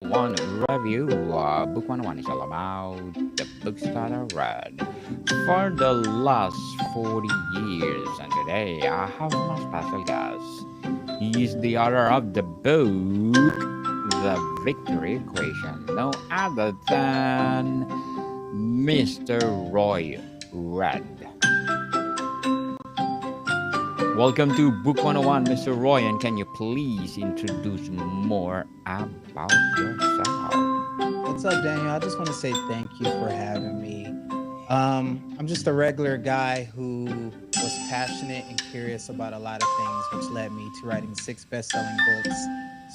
One review. Book 101 is all about the books that I read for the last 40 years. And today I have my special guest. He is the author of the book, The Victory Equation, no other than Mr. Roy Red. Welcome to Book 101, Mr. Roy, and can you please introduce more about yourself? What's up, Daniel? I just want to say thank you for having me. I'm just a regular guy who was passionate and curious about a lot of things, which led me to writing six best-selling books,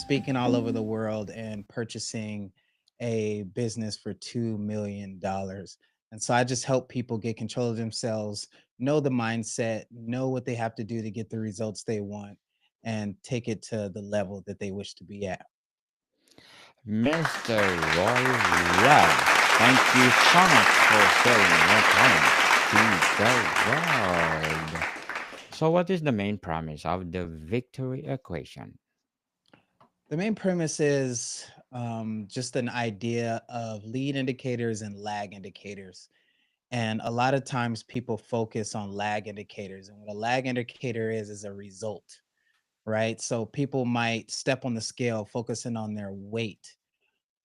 speaking all over the world, and purchasing a business for $2 million. And so I just help people get control of themselves, know the mindset, know what they have to do to get the results they want, and take it to the level that they wish to be at. Mr. Roy Red, thank you so much for sharing your talent to the world. So, what is the main premise of the victory equation? The main premise is just an idea of lead indicators and lag indicators. And a lot of times people focus on lag indicators. And what a lag indicator is a result, right? So people might step on the scale focusing on their weight.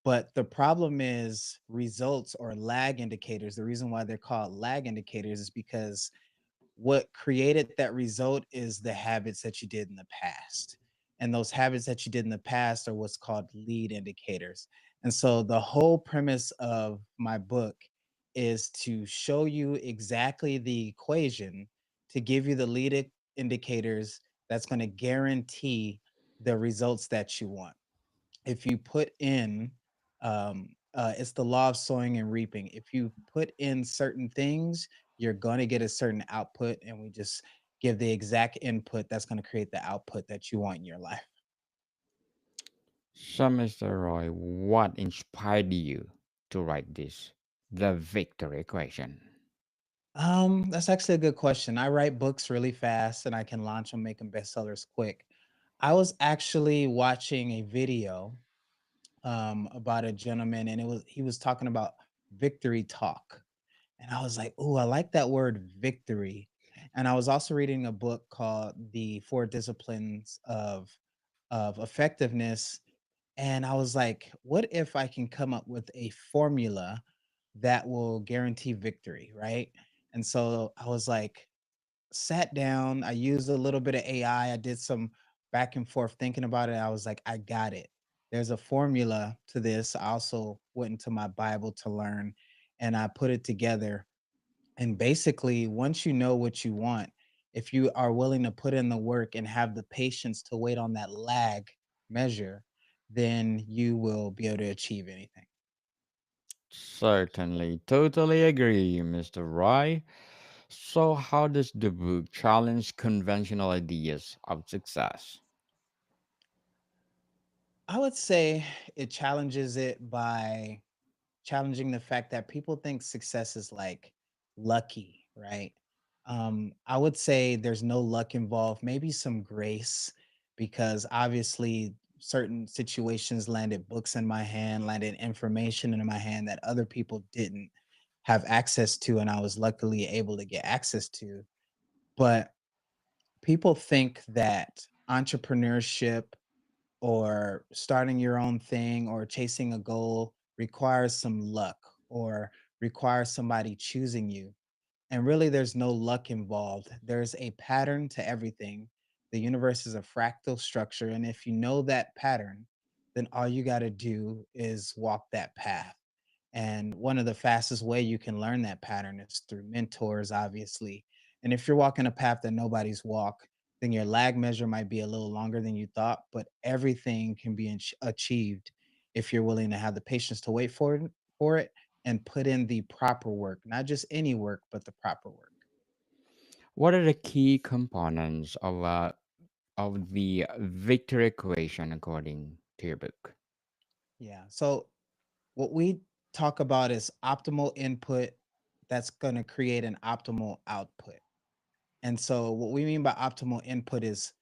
But the problem is results or lag indicators. The reason why they're called lag indicators is because what created that result is the habits that you did in the past. And those habits that you did in the past are what's called lead indicators. And so the whole premise of my book is to show you exactly the equation to give you the indicators that's going to guarantee the results that you want. If you put in it's the law of sowing and reaping. If you put in certain things, you're going to get a certain output, and we just give the exact input that's going to create the output that you want in your life. So, Mr. Roy, what inspired you to write this, The Victory Equation? That's actually a good question. I write books really fast and I can launch them, make them bestsellers quick. I was actually watching a video about a gentleman, and he was talking about victory talk. And I was like, "Oh, I like that word victory." And I was also reading a book called The Four Disciplines of Effectiveness, and I was like, "What if I can come up with a formula that will guarantee victory, right?" And so I was like, sat down, I used a little bit of AI, I did some back and forth thinking about it. I was like, I got it. There's a formula to this. I also went into my Bible to learn, and I put it together. And basically, once you know what you want, if you are willing to put in the work and have the patience to wait on that lag measure, then you will be able to achieve anything. Certainly, totally agree, Mr. Roy. So, how does the book challenge conventional ideas of success? I would say it challenges it by challenging the fact that people think success is like lucky, right? I would say there's no luck involved, maybe some grace, because obviously certain situations landed books in my hand, landed information in my hand that other people didn't have access to, and I was luckily able to get access to. But people think that entrepreneurship or starting your own thing or chasing a goal requires some luck or requires somebody choosing you. And really, there's no luck involved. There's a pattern to everything. The universe is a fractal structure. And if you know that pattern, then all you got to do is walk that path. And one of the fastest way you can learn that pattern is through mentors, obviously. And if you're walking a path that nobody's walked, then your lag measure might be a little longer than you thought, but everything can be achieved if you're willing to have the patience to wait for it and put in the proper work, not just any work, but the proper work. What are the key components of the victory equation according to your book? Yeah. So what we talk about is optimal input that's going to create an optimal output. And so what we mean by optimal input is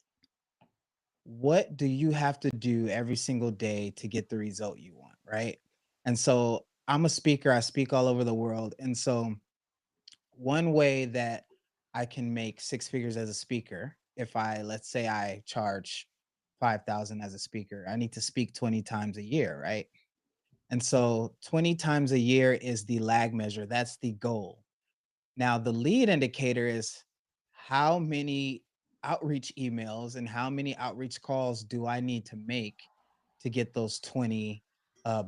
what do you have to do every single day to get the result you want? right? And so I'm a speaker, I speak all over the world. And so one way that I can make six figures as a speaker, if I, let's say I charge 5,000 as a speaker, I need to speak 20 times a year, right? And so 20 times a year is the lag measure. That's the goal. Now, the lead indicator is how many outreach emails and how many outreach calls do I need to make to get those 20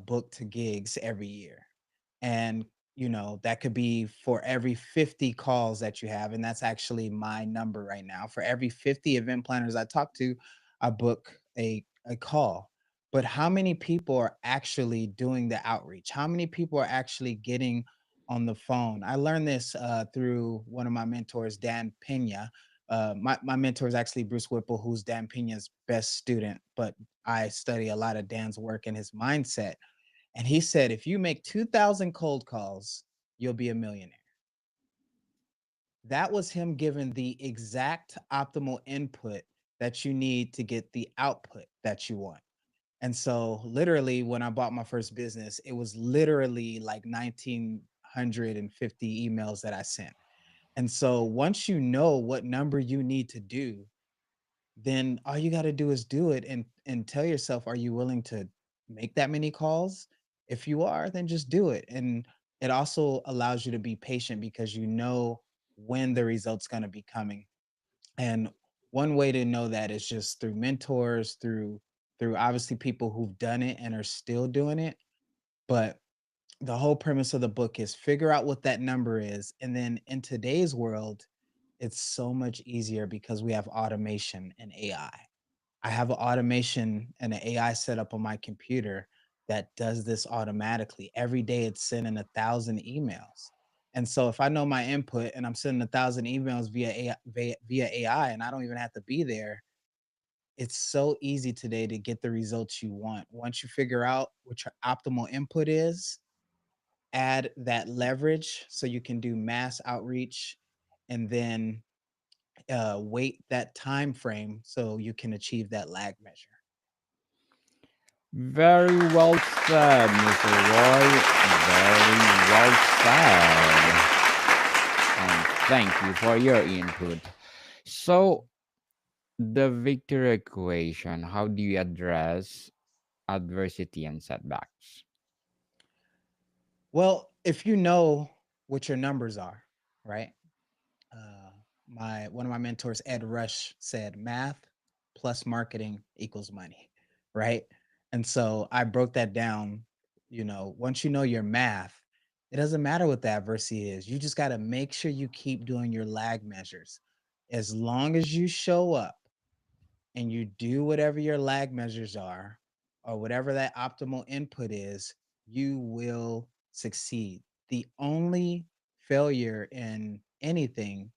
book to gigs every year? And, that could be for every 50 calls that you have. And that's actually my number right now. For every 50 event planners I talk to, I book a call. But how many people are actually doing the outreach? How many people are actually getting on the phone? I learned this through one of my mentors, Dan Pena. My mentor is actually Bruce Whipple, who's Dan Pena's best student, but I study a lot of Dan's work and his mindset. And he said, if you make 2,000 cold calls, you'll be a millionaire. That was him giving the exact optimal input that you need to get the output that you want. And so, literally, when I bought my first business, it was literally like 1,950 emails that I sent. And so, once you know what number you need to do, then all you got to do is do it and tell yourself, are you willing to make that many calls? If you are, then just do it. And it also allows you to be patient because you know when the results going to be coming. And one way to know that is just through mentors, through obviously people who've done it and are still doing it. But the whole premise of the book is figure out what that number is. And then in today's world, it's so much easier because we have automation and AI. I have an automation and an AI set up on my computer that does this automatically. Every day it's sending 1,000 emails. And so if I know my input and I'm sending 1,000 emails via via AI and I don't even have to be there, it's so easy today to get the results you want. Once you figure out what your optimal input is, add that leverage so you can do mass outreach and then wait that time frame so you can achieve that lag measure. Very well said, Mr. Roy. Very well said. And thank you for your input. So, the victory equation, how do you address adversity and setbacks? Well, if you know what your numbers are, right? Uh, my one of my mentors, Ed Rush, said math plus marketing equals money, right? And so I broke that down. Once you know your math, it doesn't matter what the adversity is. You just got to make sure you keep doing your lag measures. As long as you show up and you do whatever your lag measures are or whatever that optimal input is, you will succeed. The only failure in anything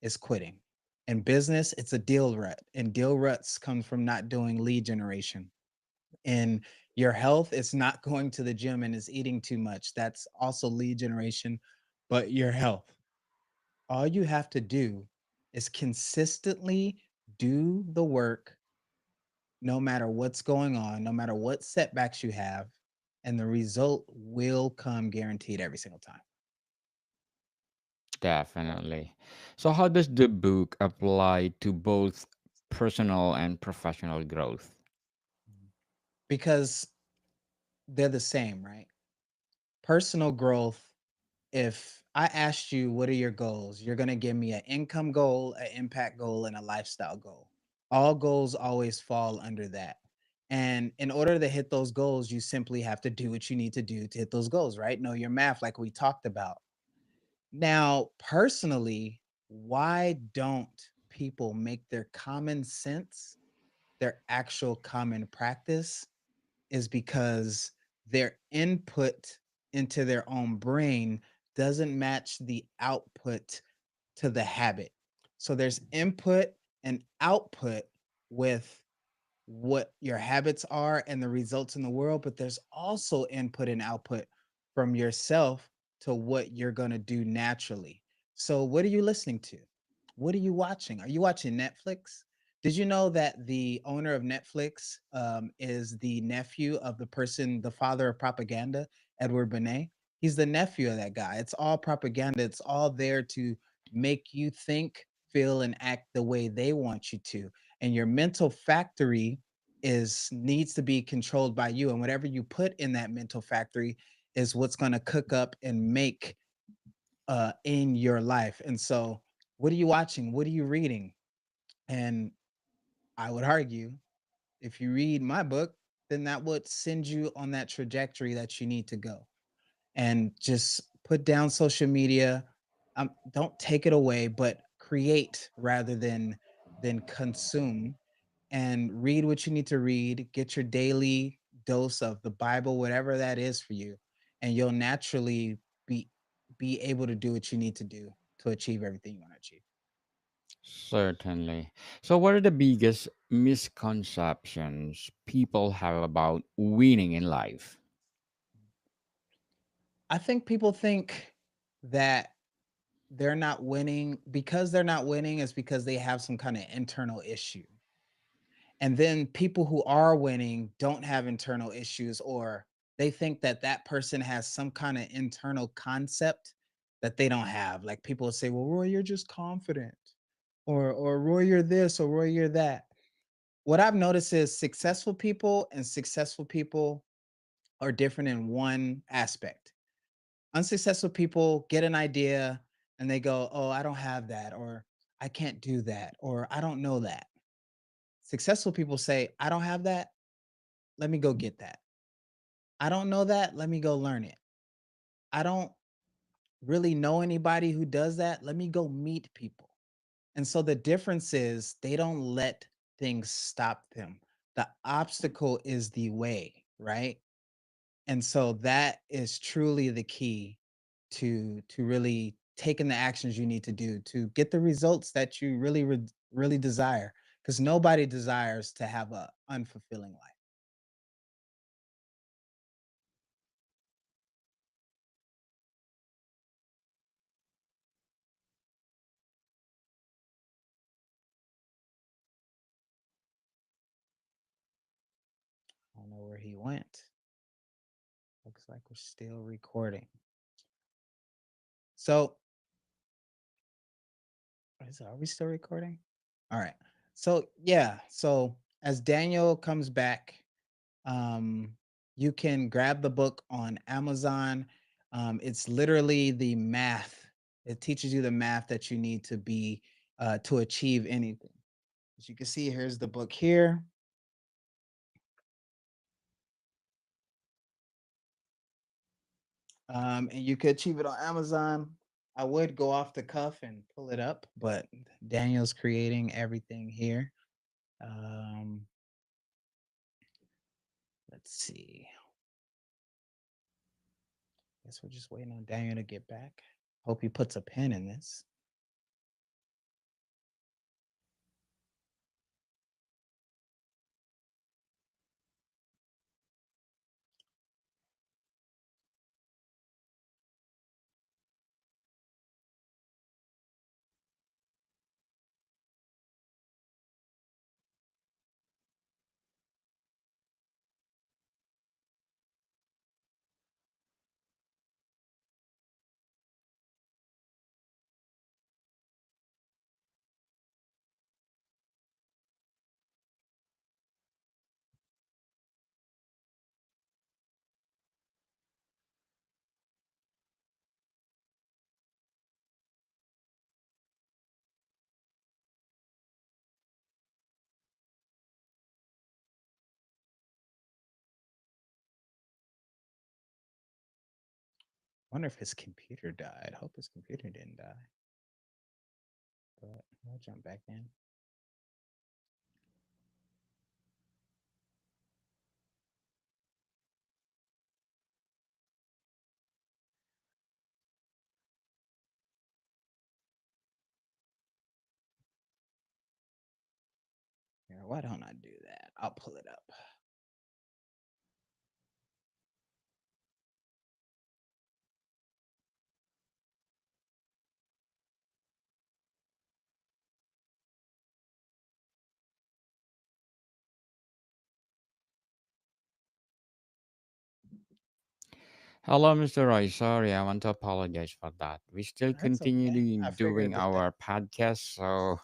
is quitting. In business, it's a deal rut, and deal ruts come from not doing lead generation. In your health, it's not going to the gym and it's eating too much. That's also lead generation, but your health. All you have to do is consistently do the work no matter what's going on, no matter what setbacks you have, and the result will come guaranteed every single time. Definitely. So, how does the book apply to both personal and professional growth? Because they're the same, right? Personal growth, if I asked you what are your goals, you're going to give me an income goal, an impact goal, and a lifestyle goal. All goals always fall under that. And in order to hit those goals, you simply have to do what you need to do to hit those goals, right? Know your math, like we talked about. Now, personally, why don't people make their common sense their actual common practice is because their input into their own brain doesn't match the output to the habit. So there's input and output with what your habits are and the results in the world, but there's also input and output from yourself to what you're going to do naturally. So, what are you listening to? What are you watching? Are you watching Netflix? Did you know that the owner of Netflix is the nephew of the father of propaganda, Edward Benet? He's the nephew of that guy. It's all propaganda. It's all there to make you think, feel, and act the way they want you to. And your mental factory is needs to be controlled by you. And whatever you put in that mental factory is what's going to cook up and make in your life. And so, what are you watching? What are you reading? And I would argue if you read my book, then that would send you on that trajectory that you need to go. And just put down social media. Don't take it away, but create rather than consume. And read what you need to read. Get your daily dose of the Bible, whatever that is for you, and you'll naturally be be able to do what you need to do to achieve everything you want to achieve. Certainly. So, what are the biggest misconceptions people have about winning in life? I think people think that they're not winning because they're not winning is because they have some kind of internal issue. And then people who are winning don't have internal issues, or they think that that person has some kind of internal concept that they don't have. Like people will say, "Well, Roy, you're just confident." Or Roy, you're this, or Roy, you're that. What I've noticed is successful people are different in one aspect. Unsuccessful people get an idea and they go, "Oh, I don't have that," or "I can't do that," or "I don't know that." Successful people say, "I don't have that. Let me go get that. I don't know that. Let me go learn it. I don't really know anybody who does that. Let me go meet people." And so the difference is they don't let things stop them. The obstacle is the way, right? And so that is truly the key to really taking the actions you need to do to get the results that you really desire, because nobody desires to have a unfulfilling life. I don't know where he went. Looks like we're still recording. So are we still recording? All right. So yeah, so as Daniel comes back, um, you can grab the book on Amazon. It's literally the math. It teaches you the math that you need to be to achieve anything. As you can see, here's the book here, and you could achieve it on Amazon. I would go off the cuff and pull it up, but Daniel's creating everything here. Um, let's see. Guess we're just waiting on Daniel to get back. Hope he puts a pin in this. Wonder if his computer died. Hope his computer didn't die. But I'll jump back in. Here, why don't I do that? I'll pull it up. Hello, Mr. Roy. Sorry, I want to apologize for that. We still That's okay. continue I doing figured the same. our podcast, so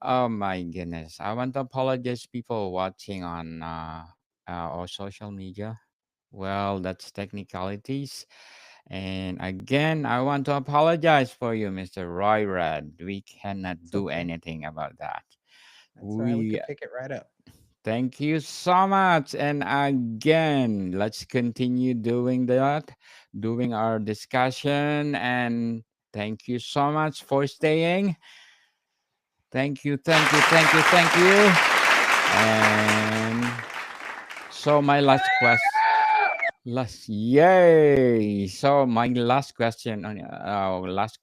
oh my goodness. I want to apologize people watching on our social media. Well, that's technicalities. And again, I want to apologize for you, Mr. Roy Red. We cannot It's do okay. anything about that. That's all right. We We could pick it right up. thank you so much. And again, let's continue doing that, doing our discussion. And thank you so much for staying. Thank you, thank you, thank you, thank you. And so my last yay. So my last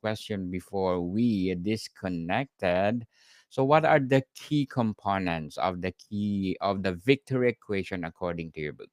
question before we disconnected. So what are the key components of the victory equation according to your book?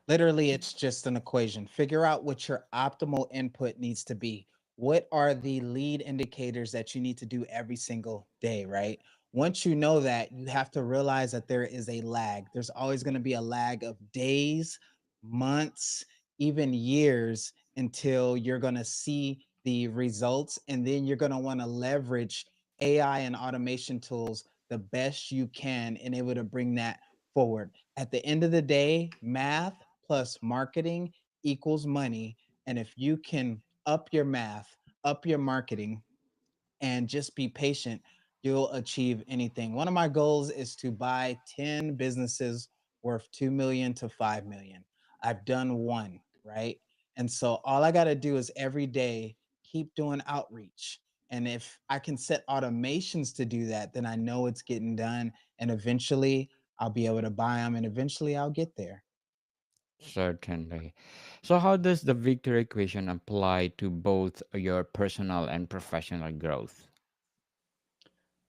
Literally, it's just an equation. Figure out what your optimal input needs to be. What are the lead indicators that you need to do every single day, right? Once you know that, you have to realize that there is a lag. There's always going to be a lag of days, months, even years until you're going to see the results. And then you're going to want to leverage AI and automation tools the best you can and able to bring that forward. At the end of the day, math plus marketing equals money. And if you can up your math, up your marketing, and just be patient, you'll achieve anything. One of my goals is to buy 10 businesses worth 2 million to 5 million. I've done one, right? And so all I got to do is every day keep doing outreach. And if I can set automations to do that, then I know it's getting done. And eventually I'll be able to buy them and eventually I'll get there. Certainly. So how does the victory equation apply to both your personal and professional growth?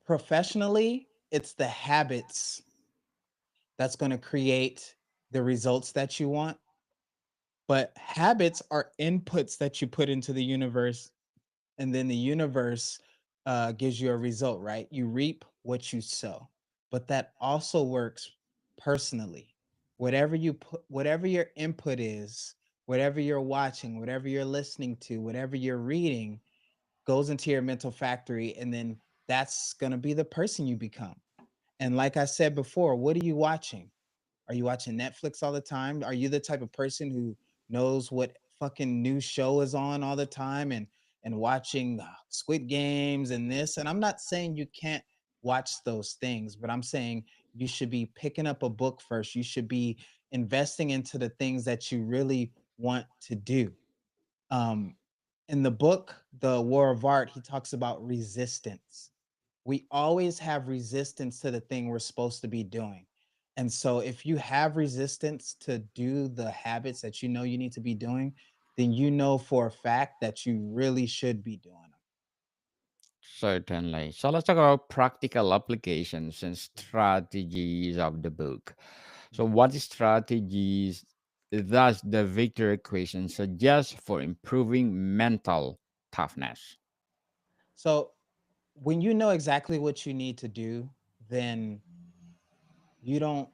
Professionally, it's the habits that's going to create the results that you want. But habits are inputs that you put into the universe, and then the universe gives you a result, right? You reap what you sow. But that also works personally. Whatever you put, whatever your input is, whatever you're watching, whatever you're listening to, whatever you're reading, goes into your mental factory, and then that's going to be the person you become. And like I said before, what are you watching? Are you watching Netflix all the time? Are you the type of person who knows what fucking new show is on all the time and watching Squid Games and this? And I'm not saying you can't watch those things, but I'm saying you should be picking up a book first. You should be investing into the things that you really want to do. Um, in the book, The War of Art, he talks about resistance. We always have resistance to the thing we're supposed to be doing. And so if you have resistance to do the habits that you know you need to be doing, then you know for a fact that you really should be doing them. Certainly. So let's talk about practical applications and strategies of the book. So Mhm. what strategies does the victory equation suggest for improving mental toughness? So when you know exactly what you need to do, then you don't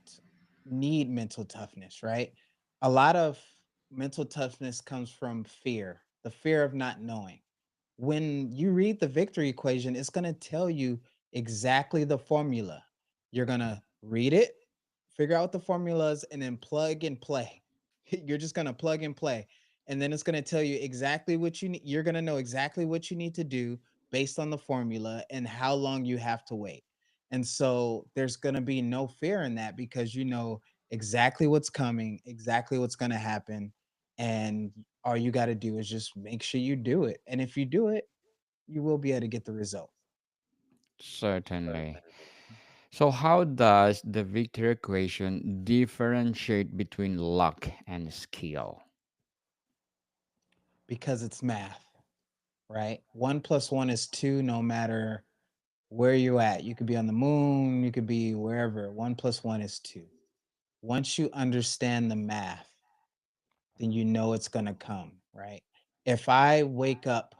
need mental toughness, right? A lot of mental toughness comes from fear, the fear of not knowing. When you read the victory equation, it's going to tell you exactly the formula. You're going to read it, figure out what the formula is, and then plug and play. You're just going to plug and play. And then it's going to tell you exactly what you need. You're going to know exactly what you need to do based on the formula and how long you have to wait. And so there's going to be no fear in that because you know exactly what's coming, exactly what's going to happen. And all you got to do is just make sure you do it. And if you do it, you will be able to get the result Certainly. So how does the victory equation differentiate between luck and skill? because it's math, right? One plus one is two, no matter where you're at. You could be on the moon, you could be wherever. One plus one is two. Once you understand the math, then you know it's going to come, right? If I wake up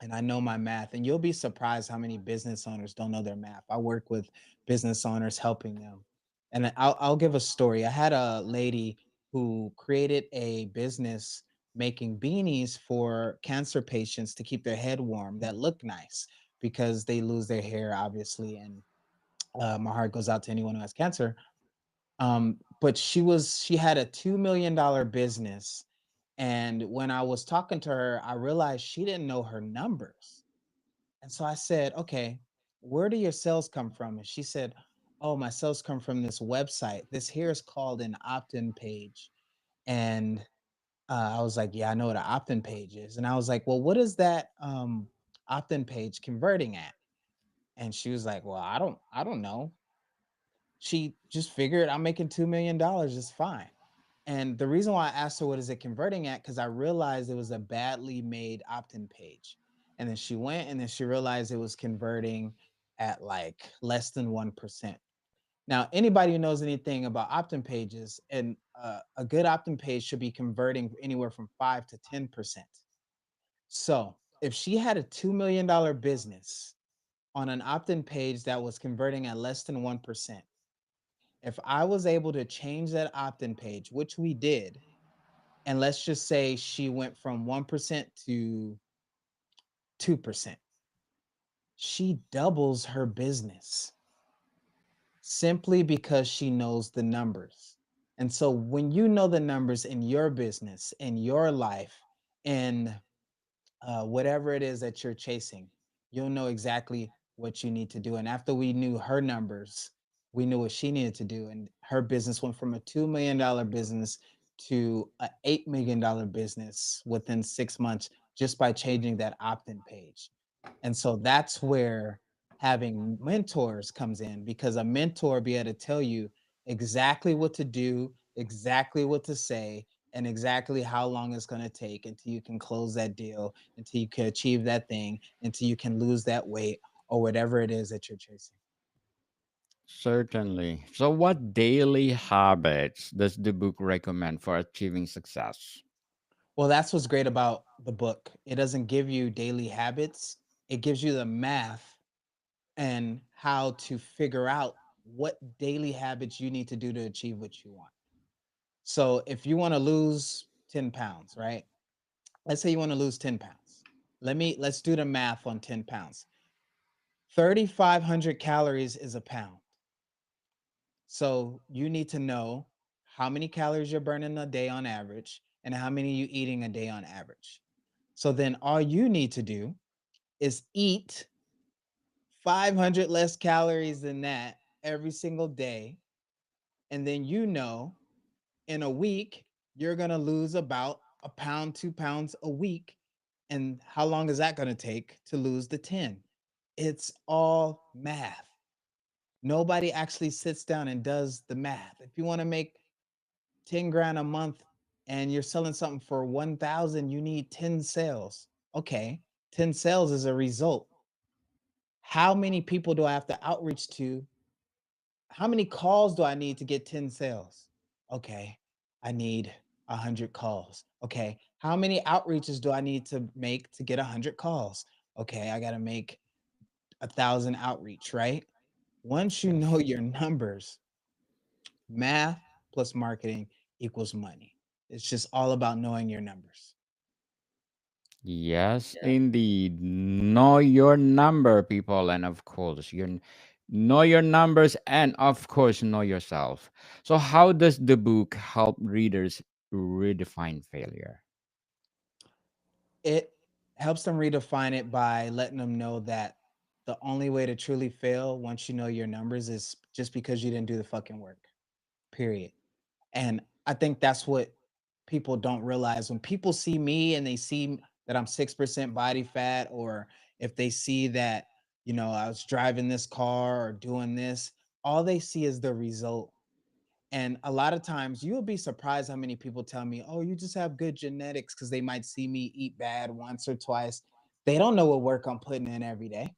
and I know my math, and you'll be surprised how many business owners don't know their math. I work with business owners helping them. And I'll give a story. I had a lady who created a business making beanies for cancer patients to keep their head warm that look nice because they lose their hair, obviously. And my heart goes out to anyone who has cancer. But she had a $2 million business. And when I was talking to her, I realized she didn't know her numbers. And so I said, okay, where do your sales come from? And she said, oh, my sales come from this website. This here is called an opt-in page. And I was like, yeah, I know what an opt-in page is. And I was like, well, what is that opt-in page converting at? And she was like, well, I don't know. She just figured I'm making $2 million. It's fine. And the reason why I asked her what is it converting at, because I realized it was a badly made opt-in page. And then she went and then she realized it was converting at like less than 1%. Now, anybody who knows anything about opt-in pages, and a good opt-in page should be converting anywhere from 5 to 10%. So if she had a $2 million business on an opt-in page that was converting at less than 1%, if I was able to change that opt-in page, which we did, and let's just say she went from 1% to 2%, she doubles her business simply because she knows the numbers. And so when you know the numbers in your business, in your life, in whatever it is that you're chasing, you'll know exactly what you need to do. And after we knew her numbers, we knew what she needed to do. And her business went from a $2 million business to a $8 million business within 6 months just by changing that opt in page. And so that's where having mentors comes in, because a mentor be able to tell you exactly what to do, exactly what to say, and exactly how long it's going to take until you can close that deal, until you can achieve that thing, until you can lose that weight or whatever it is that you're chasing. Certainly. So, what daily habits does the book recommend for achieving success? Well, that's what's great about the book. It doesn't give you daily habits, it gives you the math and how to figure out what daily habits you need to do to achieve what you want. So, if you want to lose 10 pounds, right? Let's say you want to lose 10 pounds. Let's do the math on 10 pounds. 3,500 calories is a pound. So you need to know how many calories you're burning a day on average and how many you eating a day on average. So then all you need to do is eat 500 less calories than that every single day. And then you know in a week, you're going to lose about a pound, 2 pounds a week. And how long is that going to take to lose the 10? It's all math. Nobody actually sits down and does the math. If you want to make 10 grand a month and you're selling something for 1,000, you need 10 sales. Okay, 10 sales is a result. How many people do I have to outreach to? How many calls do I need to get 10 sales? Okay, I need 100 calls. Okay, how many outreaches do I need to make to get 100 calls? Okay, I got to make 1,000 outreach, right? Once you know Yes. your numbers, math plus marketing equals money. It's just all about knowing your numbers. Yes, indeed. Know your number, people, and of course, know your numbers, and of course, know yourself. So, how does the book help readers redefine failure? It helps them redefine it by letting them know that the only way to truly fail once you know your numbers is just because you didn't do the fucking work. Period. And I think that's what people don't realize. When people see me and they see that I'm 6% body fat, or if they see that, I was driving this car or doing this, all they see is the result. And a lot of times you'll be surprised how many people tell me, oh, you just have good genetics, because they might see me eat bad once or twice. They don't know what work I'm putting in every day.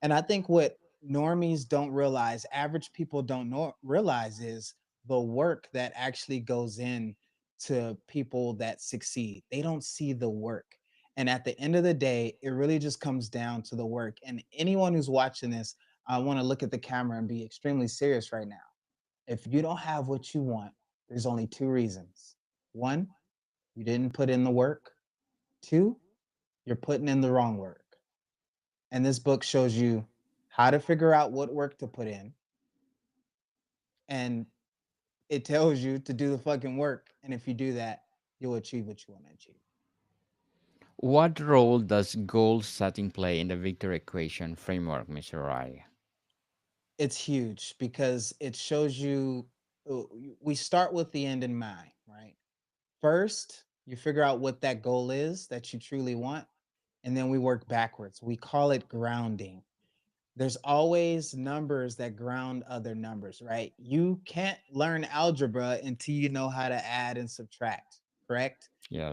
And I think what normies don't realize, average people don't know, realize, is the work that actually goes in to people that succeed. They don't see the work. And at the end of the day, it really just comes down to the work. And anyone who's watching this, I want to look at the camera and be extremely serious right now. If you don't have what you want, there's only two reasons. One, you didn't put in the work. Two, you're putting in the wrong work. And this book shows you how to figure out what work to put in, and it tells you to do the fucking work. And if you do that, you'll achieve what you want to achieve. What role does goal setting play in the victory equation framework, Mr. Roy? It's huge because it shows you we start with the end in mind, right? First, you figure out what that goal is that you truly want, and then we work backwards. We call it grounding. There's always numbers that ground other numbers, right? You can't learn algebra until you know how to add and subtract, correct?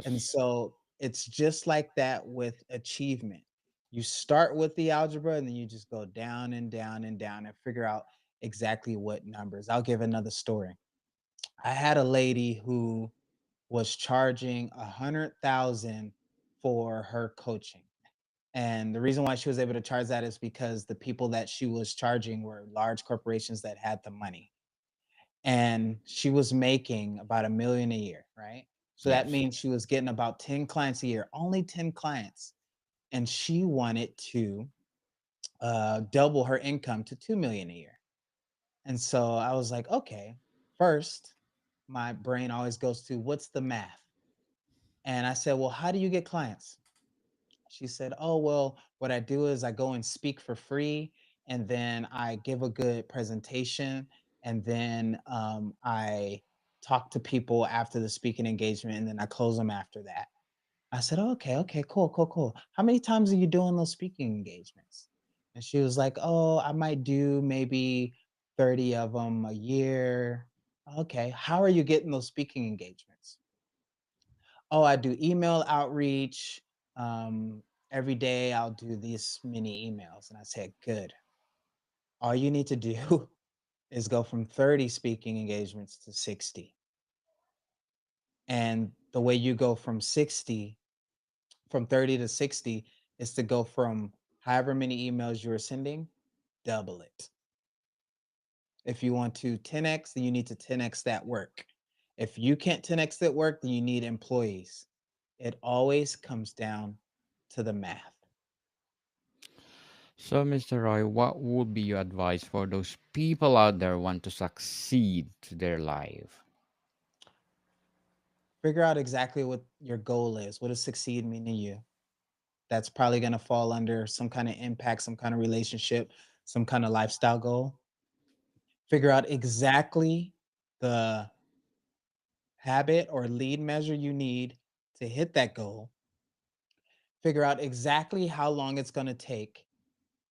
And Yes. so it's just like that with achievement. You start with the algebra and then you just go down and down and down and figure out exactly what numbers. I'll give another story. I had a lady who was charging 100,000 for her coaching. And the reason why she was able to charge that is because the people that she was charging were large corporations that had the money. And she was making about 1 million a year, right? So that Yes. means she was getting about 10 clients a year, only 10 clients. And she wanted to double her income to 2 million a year. And so I was like, okay, first, my brain always goes to what's the math? And I said, well, how do you get clients? She said, "Oh, well, what I do is I go and speak for free, and then I give a good presentation, and then I talk to people after the speaking engagement, and then I close them after that." I said, "Oh, okay, okay, cool, cool, cool. How many times are you doing those speaking engagements?" And she was like, "Oh, I might do maybe 30 of them a year." Okay, how are you getting those speaking engagements? Oh, I do email outreach. Every day I'll do these many emails. And I said, good. All you need to do is go from 30 speaking engagements to 60. And the way you go from 60, from 30 to 60, is to go from however many emails you are sending, double it. If you want to 10x, then you need to 10x that work. If you can't 10x that work, then you need employees. It always comes down to the math. So, Mr. Roy, what would be your advice for those people out there who want to succeed to their life? Figure out exactly what your goal is. What does succeed mean to you? That's probably going to fall under some kind of impact, some kind of relationship, some kind of lifestyle goal. Figure out exactly the habit or lead measure you need to hit that goal. Figure out exactly how long it's going to take.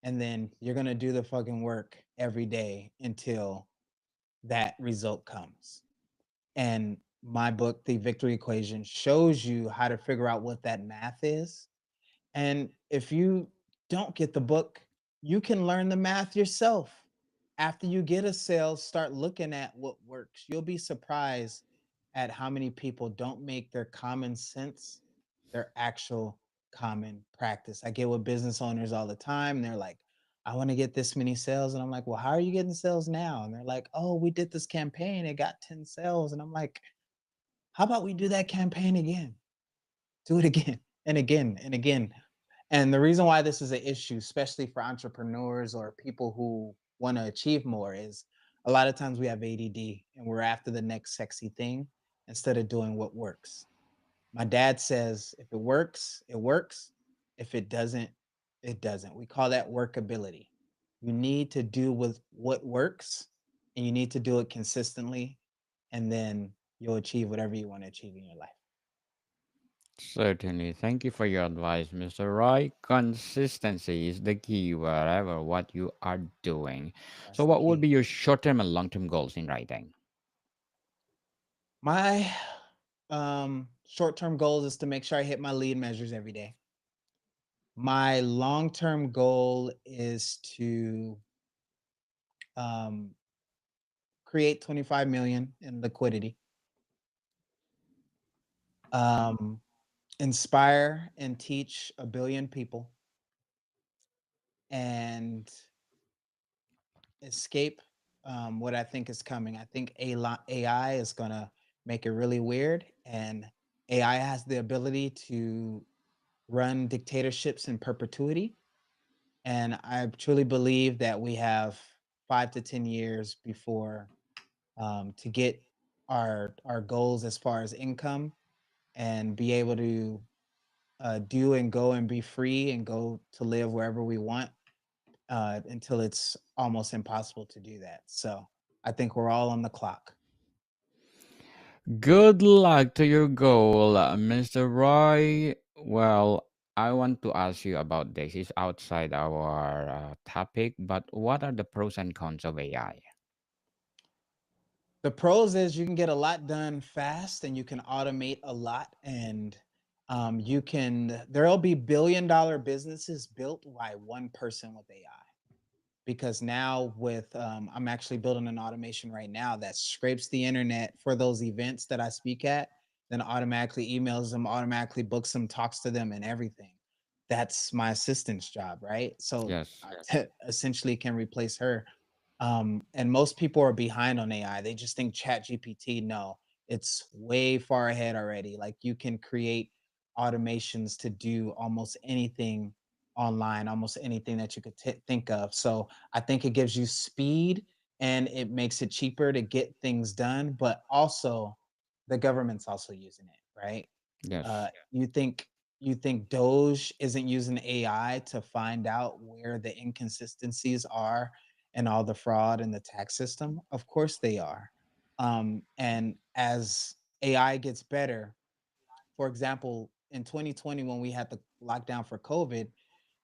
And then you're going to do the fucking work every day until that result comes. And my book, The Victory Equation, shows you how to figure out what that math is. And if you don't get the book, you can learn the math yourself. After you get a sale, start looking at what works. You'll be surprised at how many people don't make their common sense their actual common practice. I get with business owners all the time. They're like, I want to get this many sales. And I'm like, well, how are you getting sales now? And they're like, oh, we did this campaign. It got 10 sales. And I'm like, how about we do that campaign again? Do it again and again and again. And the reason why this is an issue, especially for entrepreneurs or people who want to achieve more, is a lot of times we have ADD and we're after the next sexy thing instead of doing what works. My dad says if it works, it works. If it doesn't, it doesn't. We call that workability. You need to do with what works and you need to do it consistently, and then you'll achieve whatever you want to achieve in your life. Certainly. Thank you for your advice, Mr. Roy. Consistency is the key wherever what you are doing. So, That's the what would key. be your short term and long term goals in writing? My short-term goals is to make sure I hit my lead measures every day. My long-term goal is to um, create 25 million in liquidity, um, inspire and teach 1 billion people, and escape what I think is coming. I think AI is gonna make it really weird. And AI has the ability to run dictatorships in perpetuity. And I truly believe that we have 5 to 10 years before to get our goals as far as income and be able to do and go and be free and go to live wherever we want until it's almost impossible to do that. So I think we're all on the clock. Good luck to your goal, Mr. Roy. Well, I want to ask you about this. It's outside our topic, but what are the pros and cons of AI? The pros is you can get a lot done fast and you can automate a lot and there'll be billion-dollar businesses built by one person with AI. Because now with I'm actually building an automation right now that scrapes the internet for those events that I speak at, then automatically emails them, automatically books them, talks to them, and everything. That's my assistant's job, right? So Yes. essentially can replace her. And most people are behind on AI. They just think Chat GPT. No, it's way far ahead already. Like you can create automations to do almost anything online, almost anything that you could think of. So I think it gives you speed and it makes it cheaper to get things done, but also the government's also using it, right? Yes. You think Doge isn't using AI to find out where the inconsistencies are and all the fraud in the tax system? Of course they are. And as AI gets better, for example, in 2020 when we had the lockdown for COVID,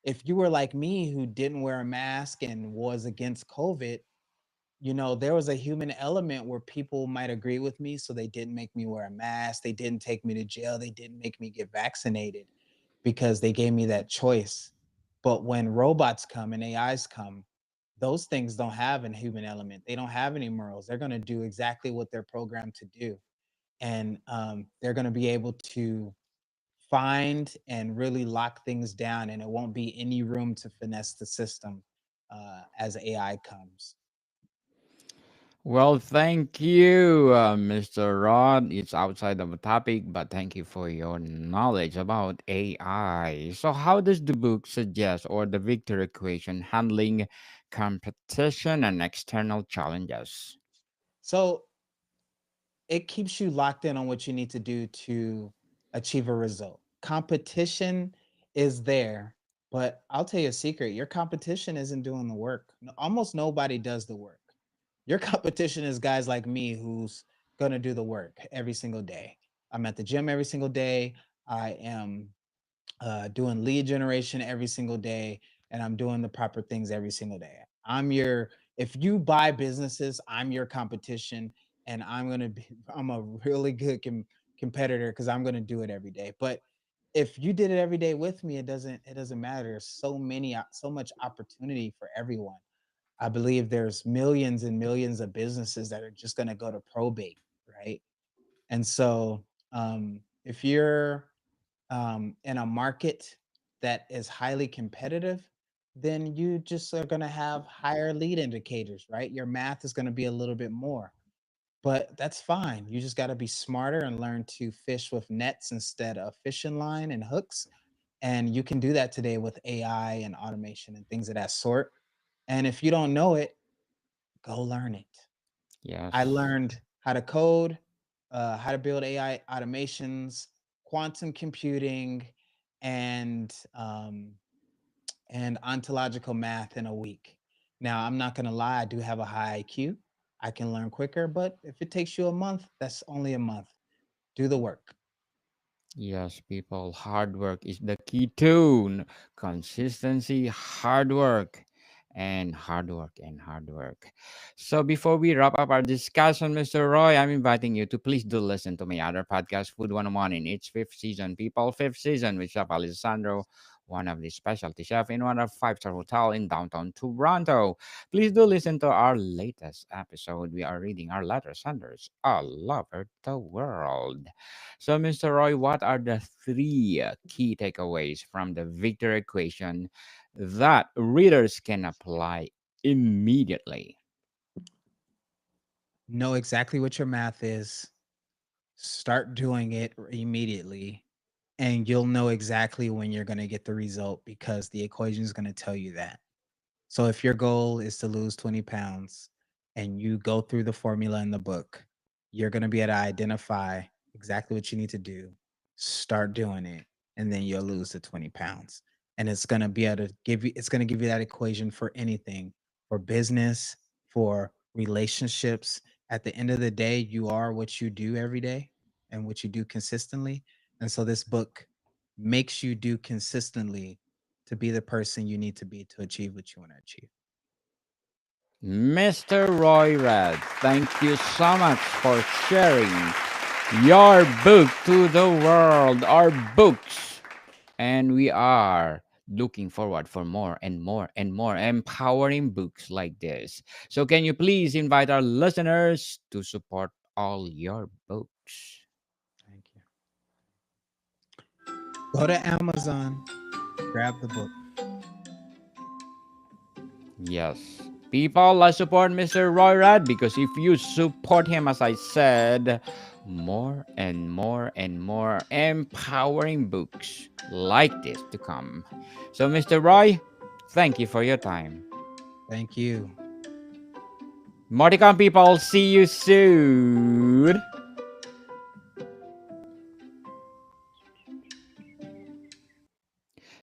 if you were like me who didn't wear a mask and was against COVID, there was a human element where people might agree with me, so they didn't make me wear a mask, they didn't take me to jail, they didn't make me get vaccinated because they gave me that choice. But when robots come and AIs come, those things don't have an human element. They don't have any morals. They're going to do exactly what they're programmed to do. And they're going to be able to find and really lock things down, and it won't be any room to finesse the system as AI comes. Well, thank you, Mr. Rod. It's outside of the topic, but thank you for your knowledge about AI. So, how does the book suggest or the Victor equation handling competition and external challenges? So it keeps you locked in on what you need to do to achieve a result. Competition is there, but I'll tell you a secret, your competition isn't doing the work. Almost nobody does the work. Your competition is guys like me who's going to do the work every single day. I'm at the gym every single day. I am doing lead generation every single day, and I'm doing the proper things every single day. If you buy businesses, I'm your competition, and I'm a really good competitor because I'm gonna do it every day. But if you did it every day with me, it doesn't matter. There's so much opportunity for everyone. I believe there's millions and millions of businesses that are just gonna go to probate, right? And so if you're in a market that is highly competitive, then you just are going to have higher lead indicators, right? Your math is going to be a little bit more, but that's fine. You just got to be smarter and learn to fish with nets instead of fishing line and hooks. And you can do that today with AI and automation and things of that sort. And if you don't know it, go learn it. I Yes. learned how to code, how to build AI automations, quantum computing, and ontological math in a week. Now, I'm not gonna lie, I do have a high IQ. I can learn quicker, but if it takes you a month, that's only a month. Do the work. Yes, people, hard work is the key tune. Consistency, hard work, and hard work, and hard work. So, before we wrap up our discussion, Mr. Roy, I'm inviting you to please do listen to my other podcast, Food 101, in its fifth season. People, fifth season with Chef Alessandro, one of the specialty chef in one of five-star hotel in downtown Toronto. Please do listen to our latest episode. We are reading our letter senders all over the world. So, Mr. Roy, what are the three key takeaways from the Victor equation that readers can apply immediately? Know exactly what your math is. start doing it immediately, and you'll know exactly when you're going to get the result because the equation is going to tell you that. So if your goal is to lose 20 pounds and you go through the formula in the book, you're going to be able to identify exactly what you need to do, start doing it, and then you'll lose the 20 pounds. And it's going to be able to give you, it's going to give you that equation for anything, for business, for relationships. At the end of the day, you are what you do every day and what you do consistently. And so this book makes you do consistently to be the person you need to be to achieve what you want to achieve. Mr. Roy Red, thank you so much for sharing your book to the world, our books. And we are looking forward for more and more and more empowering books like this. So can you please invite our listeners to support all your books? Thank you. Go to Amazon, grab the book. Yes. People, let's support Mr. Roy Rad because if you support him, as I said, more and more and more empowering books like this to come. So, Mr. Roy, thank you for your time. Thank you. Morticon people, see you soon.